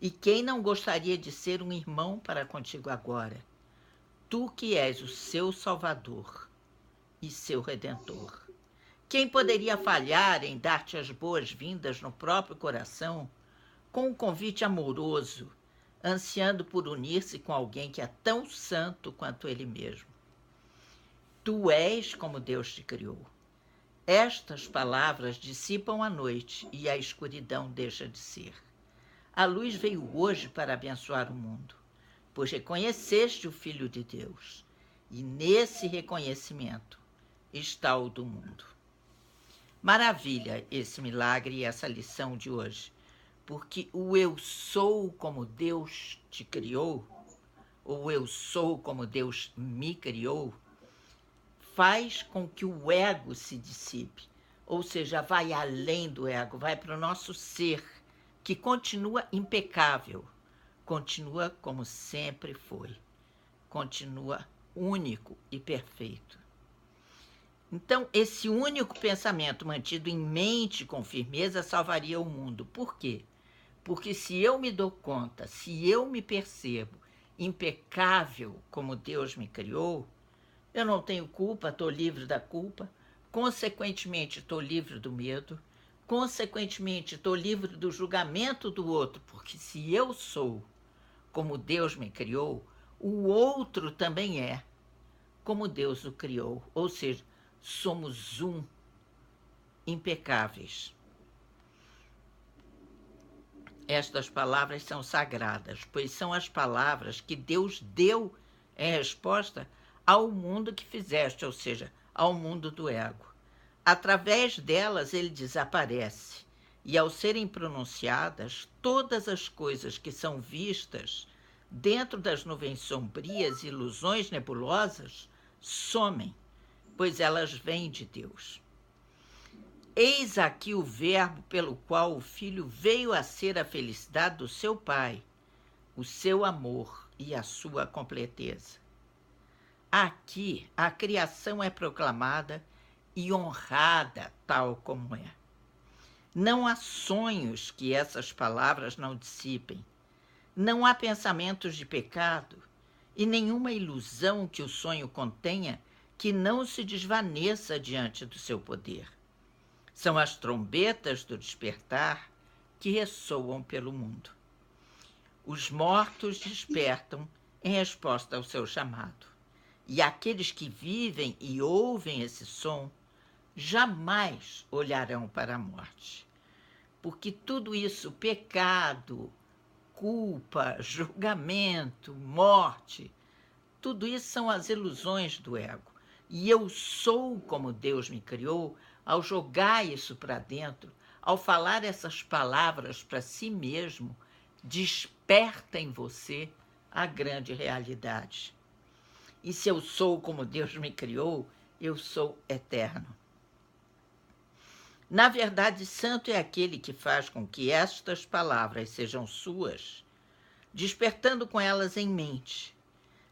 E quem não gostaria de ser um irmão para contigo agora? Tu que és o seu Salvador e seu Redentor. Quem poderia falhar em dar-te as boas-vindas no próprio coração, com um convite amoroso, ansiando por unir-se com alguém que é tão santo quanto ele mesmo? Tu és como Deus te criou. Estas palavras dissipam a noite e a escuridão deixa de ser. A luz veio hoje para abençoar o mundo, pois reconheceste o Filho de Deus, e nesse reconhecimento está o do mundo. Maravilha esse milagre e essa lição de hoje, porque o eu sou como Deus te criou, ou eu sou como Deus me criou, faz com que o ego se dissipe, ou seja, vai além do ego, vai para o nosso ser, que continua impecável, continua como sempre foi, continua único e perfeito. Então, esse único pensamento mantido em mente com firmeza salvaria o mundo. Por quê? Porque se eu me dou conta, se eu me percebo impecável como Deus me criou, eu não tenho culpa, estou livre da culpa, consequentemente estou livre do medo, consequentemente estou livre do julgamento do outro, porque se eu sou como Deus me criou, o outro também é como Deus o criou, ou seja, somos um, impecáveis. Estas palavras são sagradas, pois são as palavras que Deus deu em resposta ao mundo que fizeste, ou seja, ao mundo do ego. Através delas ele desaparece, e ao serem pronunciadas, todas as coisas que são vistas dentro das nuvens sombrias e ilusões nebulosas somem, pois elas vêm de Deus. Eis aqui o verbo pelo qual o Filho veio a ser a felicidade do seu Pai, o seu amor e a sua completeza. Aqui a criação é proclamada e honrada tal como é. Não há sonhos que essas palavras não dissipem. Não há pensamentos de pecado e nenhuma ilusão que o sonho contenha que não se desvaneça diante do seu poder. São as trombetas do despertar que ressoam pelo mundo. Os mortos despertam em resposta ao seu chamado. E aqueles que vivem e ouvem esse som jamais olharão para a morte. Porque tudo isso, pecado, culpa, julgamento, morte, tudo isso são as ilusões do ego. E eu sou como Deus me criou, ao jogar isso para dentro, ao falar essas palavras para si mesmo, desperta em você a grande realidade. E se eu sou como Deus me criou, eu sou eterno. Na verdade, santo é aquele que faz com que estas palavras sejam suas, despertando com elas em mente,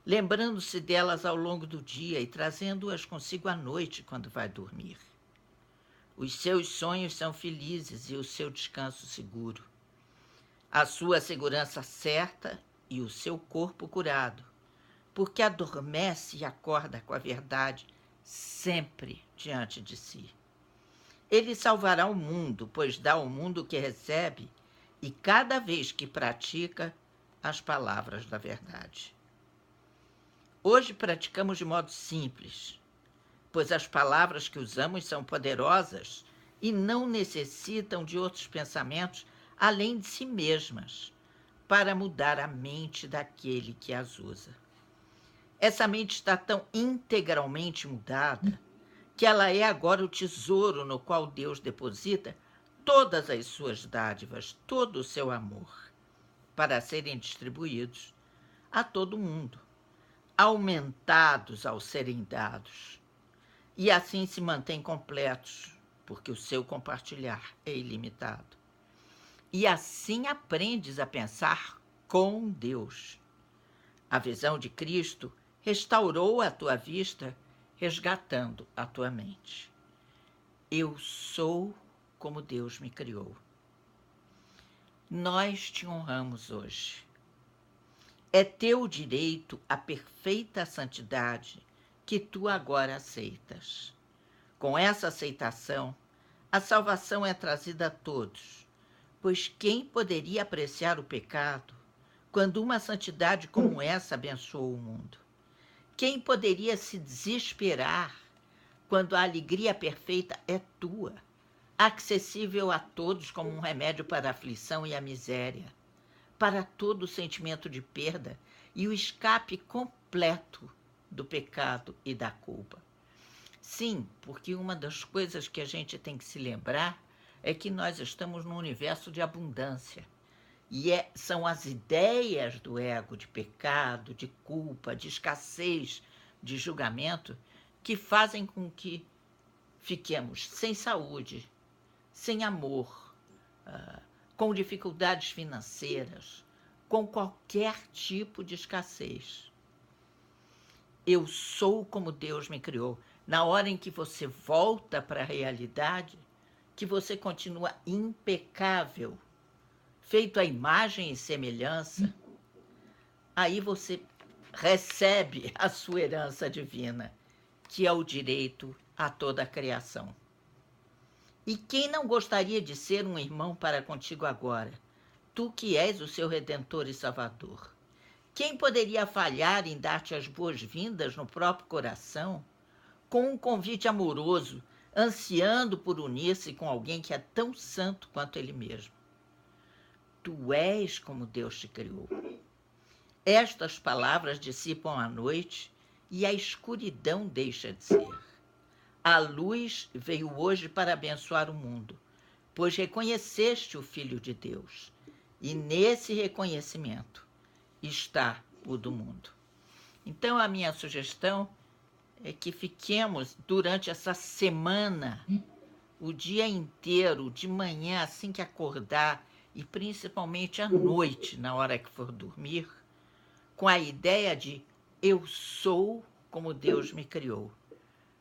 lembrando-se delas ao longo do dia e trazendo-as consigo à noite quando vai dormir. Os seus sonhos são felizes e o seu descanso seguro, a sua segurança certa e o seu corpo curado, porque adormece e acorda com a verdade sempre diante de si. Ele salvará o mundo, pois dá ao mundo o que recebe, e cada vez que pratica as palavras da verdade. Hoje praticamos de modo simples, pois as palavras que usamos são poderosas e não necessitam de outros pensamentos além de si mesmas, para mudar a mente daquele que as usa. Essa mente está tão integralmente mudada que ela é agora o tesouro no qual Deus deposita todas as suas dádivas, todo o seu amor, para serem distribuídos a todo mundo, aumentados ao serem dados. E assim se mantêm completos, porque o seu compartilhar é ilimitado. E assim aprendes a pensar com Deus. A visão de Cristo restaurou a tua vista, resgatando a tua mente. Eu sou como Deus me criou. nós te honramos hoje. É teu direito a perfeita santidade que tu agora aceitas. Com essa aceitação, a salvação é trazida a todos, pois quem poderia apreciar o pecado quando uma santidade como essa abençoou o mundo? Quem poderia se desesperar quando a alegria perfeita é tua, acessível a todos como um remédio para a aflição e a miséria, para todo o sentimento de perda e o escape completo do pecado e da culpa? Sim, porque uma das coisas que a gente tem que se lembrar é que nós estamos num universo de abundância. E são as ideias do ego de pecado, de culpa, de escassez, de julgamento, que fazem com que fiquemos sem saúde, sem amor, com dificuldades financeiras, com qualquer tipo de escassez. Eu sou como Deus me criou. Na hora em que você volta para a realidade, que você continua impecável, feito à imagem e semelhança, aí você recebe a sua herança divina, que é o direito a toda a criação. E quem não gostaria de ser um irmão para contigo agora, tu que és o seu Redentor e Salvador? Quem poderia falhar em dar-te as boas-vindas no próprio coração, com um convite amoroso, ansiando por unir-se com alguém que é tão santo quanto ele mesmo? Tu és como Deus te criou. Estas palavras dissipam a noite e a escuridão deixa de ser. A luz veio hoje para abençoar o mundo, pois reconheceste o Filho de Deus, e nesse reconhecimento está o do mundo. Então, a minha sugestão é que fiquemos durante essa semana, o dia inteiro, de manhã, assim que acordar, e principalmente à noite, na hora que for dormir, com a ideia de eu sou como Deus me criou.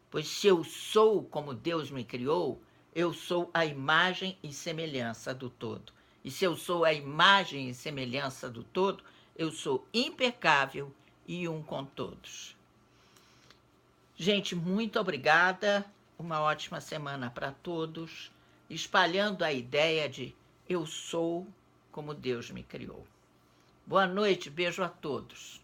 Pois se eu sou como Deus me criou, eu sou a imagem e semelhança do todo. E se eu sou a imagem e semelhança do todo, eu sou impecável e um com todos. Gente, muito obrigada. Uma ótima semana para todos, espalhando a ideia de eu sou como Deus me criou. Boa noite, beijo a todos.